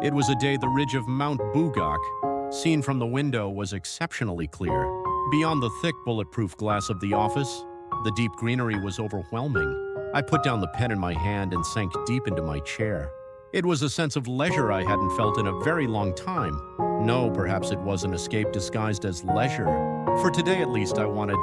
It was a day the ridge of Mount Bugak, seen from the window, was exceptionally clear. Beyond the thick bulletproof glass of the office, the deep greenery was overwhelming. I put down the pen in my hand and sank deep into my chair. It was a sense of leisure I hadn't felt in a very long time. No, perhaps it was an escape disguised as leisure. For today at least, I wanted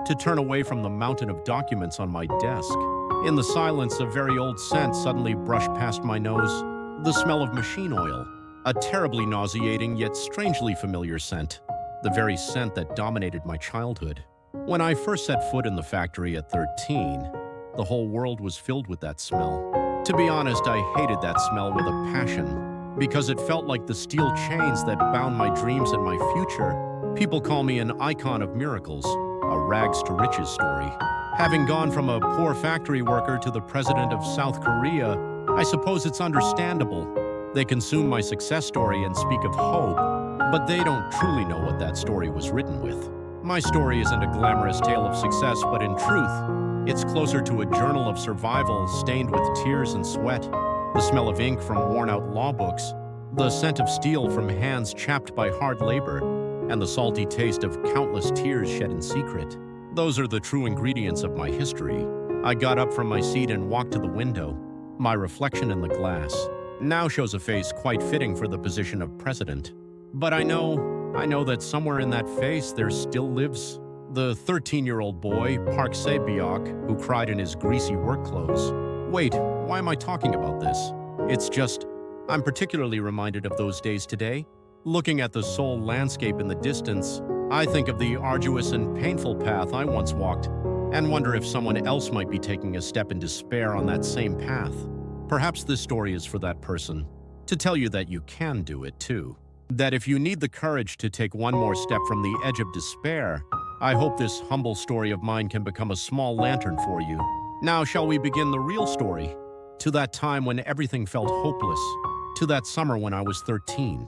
to turn away from the mountain of documents on my desk. In the silence, a very old scent suddenly brushed past my nose. The smell of machine oil. A terribly nauseating yet strangely familiar scent. The very scent that dominated my childhood. When I first set foot in the factory at 13, the whole world was filled with that smell. To be honest, I hated that smell with a passion, because it felt like the steel chains that bound my dreams and my future. People call me an icon of miracles, a rags to riches story. Having gone from a poor factory worker to the president of South Korea, I suppose it's understandable. They consume my success story and speak of hope, but they don't truly know what that story was written with. My story isn't a glamorous tale of success, but in truth, it's closer to a journal of survival stained with tears and sweat, the smell of ink from worn-out law books, the scent of steel from hands chapped by hard labor, and the salty taste of countless tears shed in secret. Those are the true ingredients of my history. I got up from my seat and walked to the window. My reflection in the glass now shows a face quite fitting for the position of president. But I know that somewhere in that face there still lives the 13-year-old boy, Park Saebyeok, who cried in his greasy work clothes. Wait, why am I talking about this? It's just, I'm particularly reminded of those days today. Looking at the Seoul landscape in the distance, I think of the arduous and painful path I once walked, and wonder if someone else might be taking a step in despair on that same path. Perhaps this story is for that person, to tell you that you can do it too. That if you need the courage to take one more step from the edge of despair, I hope this humble story of mine can become a small lantern for you. Now shall we begin the real story? To that time when everything felt hopeless, to that summer when I was 13.